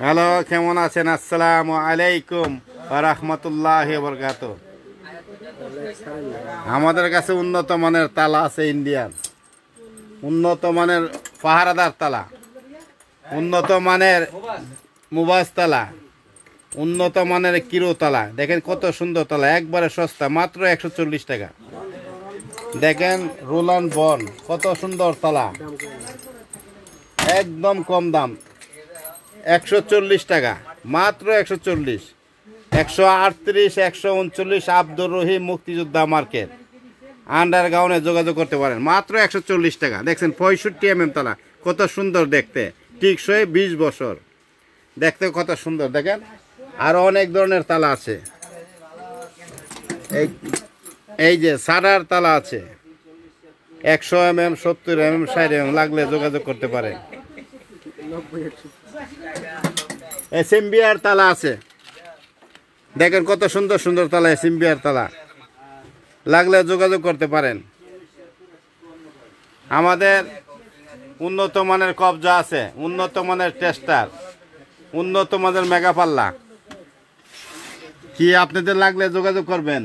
Hello, কেমন আছেন? আসসালামু আলাইকুম ওয়া রাহমাতুল্লাহি ওয়া বারাকাতুহু। আমাদের কাছে উন্নত মানের তালা আছে, ইন্ডিয়ান উন্নত মানের পাহারাদার তালা, উন্নত মানের মুবাজ তালা, উন্নত মানের কিরো তালা। দেখেন কত সুন্দর তালা, একবারে সস্তা, মাত্র 140 টাকা। দেখেন রোলান বন, কত সুন্দর তালা, একদম কম দাম, 140 টাকা, মাত্র 140। 138 139 আব্দুর রহিম মুক্তিযোদ্ধা মার্কেট, আন্ডারগ্রাউন্ডে যোগাযোগ করতে পারেন, মাত্র 140 টাকা। দেখছেন 65 mm তালা, কত সুন্দর দেখতে, টিকসই 20 বছর, দেখতে কত সুন্দর। দেখেন আরো অনেক ধরনের তালা আছে, এই যে সারার তালা আছে, 100 mm 70 mm 60 mm লাগলে যোগাযোগ করতে পারেন। এসএমবিআর তালা আছে, দেখেন কত সুন্দর সুন্দর তালা, এসএমবিআর তালা লাগলে যোগাযোগ করতে পারেন। আমাদের উন্নত মানের কবজা আছে, উন্নত মানের টেস্টার, উন্নত মানের মেগা পাল্লা, কি আপনাদের লাগলে যোগাযোগ করবেন।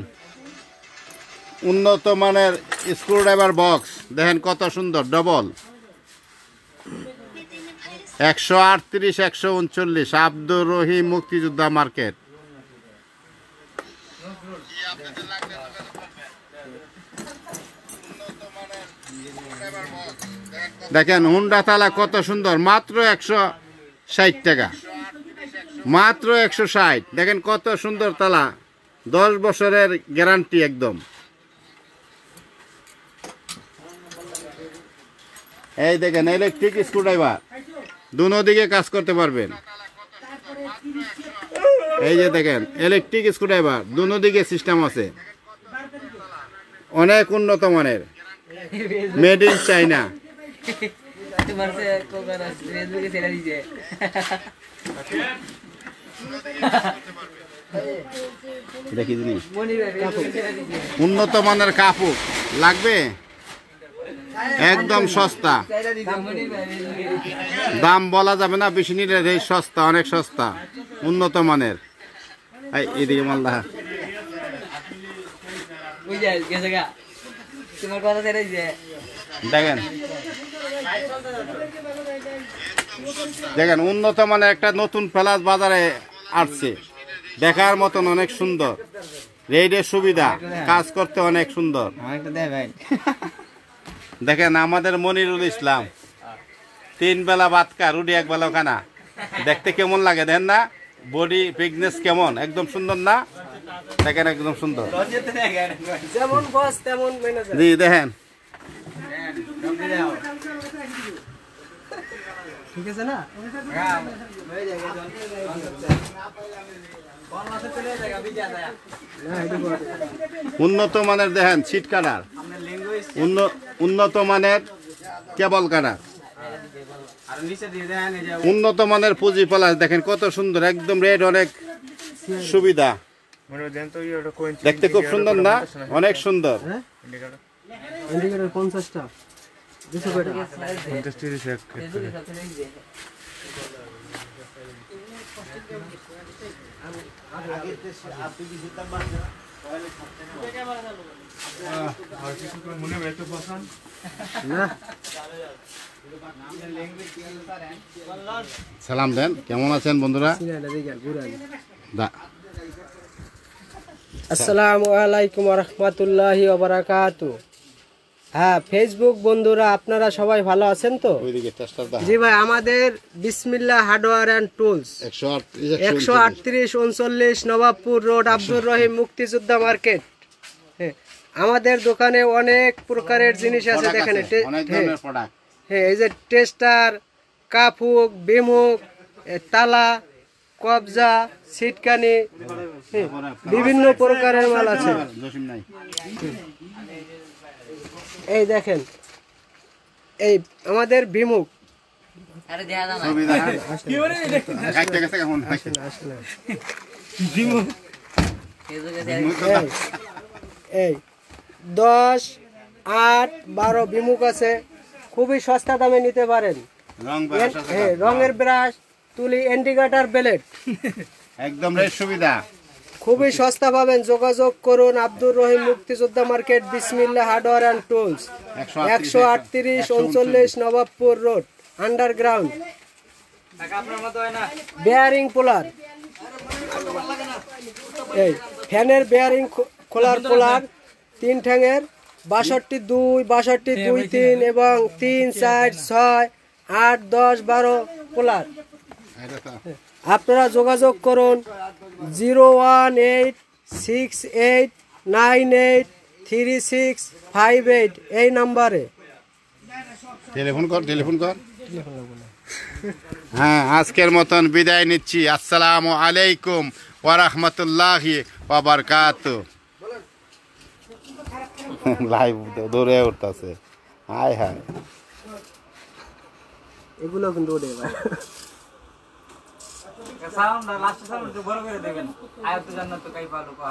উন্নত মানের স্ক্রুড্রাইভার বক্স, দেখেন কত সুন্দর, ডবল, 138 139 আব্দুর রহিম মুক্তিযোদ্ধা মার্কেট। দেখেন হুন্ডা তালা কত সুন্দর, মাত্র 160 টাকা, মাত্র 160। দেখেন কত সুন্দর তালা, 10 বছরের গ্যারান্টি একদম। এই দেখেন ইলেকট্রিক স্ক্রুড্রাইভার, দুনো দিকে কাজ করতে পারবেন। এই যে দেখেন ইলেকট্রিক স্ক্রুড্রাইভার, দুনো দিকে সিস্টেম আছে, অনেক উন্নত মানের, মেড ইন চাইনা। দেখি জিনিস, উন্নত মানের কাপড় লাগবে, একদম সস্তা, দাম বলা যাবে না, বেশি নিলে এই সস্তা, অনেক সস্তা, উন্নত মানের। এদিকে মালদা দেখেন, দেখেন উন্নত মানের একটা নতুন প্লাস বাজারে আসছে, দেখার মতন, অনেক সুন্দর, রেডের সুবিধা, কাজ করতে অনেক সুন্দর। দেখেন আমাদের মনিরুল ইসলাম 3 বেলা ভাত খা, রুটি 1 বেলা খানা, দেখতে কেমন লাগে দেন না, বডি ফিটনেস কেমন, একদম সুন্দর না? দেখেন একদম সুন্দর, জি দেখেন, ঠিক আছে না? উন্নত মানের দেখেন সিট কাটার, উন্নত মানের কেবল কাটার, উন্নত মানের পুঁজি প্লাস, দেখেন কত সুন্দর, একদম রেড, অনেক সুবিধা, দেখতে খুব সুন্দর না? অনেক সুন্দর। সালাম দেন, কেমন আছেন বন্ধুরা? আসসালামু আলাইকুম ওয়া রাহমাতুল্লাহি ওয়া বারাকাতুহু। হ্যাঁ, ফেসবুক বন্ধুরা আপনারা সবাই ভালো আছেন তো? জি ভাই, আমাদের Bismillah hardware and tools, 138 39 Nawabpur road, Abdur Rahim মুক্তিযোদ্ধা মার্কেট। হ্যাঁ, আমাদের দোকানে অনেক প্রকারের জিনিস আছে, দেখেন। হ্যাঁ, এই যে টেস্টার, কাফুক, বিমুখ, তালা, কবজা, সিটকানি, বিভিন্ন প্রকারের মাল আছে। এই দেখেন, এই আমাদের বিমুখ, এই 10, 8, 12 বিমুখ আছে, খুবই সস্তা দামে নিতে পারেন। রং ব্রাশ আছে হ্যাঁ, রঙের ব্রাশ, তুলি, ইন্ডিকেটর, ব্লেড, একদম রেট সুবিধা। খুবই সস্তা পাবেন। যোগাযোগ করুন আব্দুর রহিম মুক্তিযোদ্ধা market, Bismillah hardware and tools, 138-39 Nawabpur road, underground. Bearing puller, এই ফ্যানের বেয়ারিং খোলার পোলার 3 ঠ্যাঙের, 62, 62, 2, 3 এবং 3, 4, 6, 8, 10, 12 পোলার। আপনারা যোগাযোগ করুন 01868983658 এই নাম্বারে। টেলিফোন কর। হ্যাঁ, আজকের মতন বিদায় নিচ্ছি। আসসালামু আলাইকুম ওয়া রাহমাতুল্লাহি ওয়া বারাকাতুহু। লাইভ দৌড়ে উঠতেছে। হায় হায়, এগুলো কিন্তু ওঠে ভাই। সাউন্ড লাস্ট সাউন্ড বড় করে দেবেন। আয়াত জান্নাত কাইফা লুকা।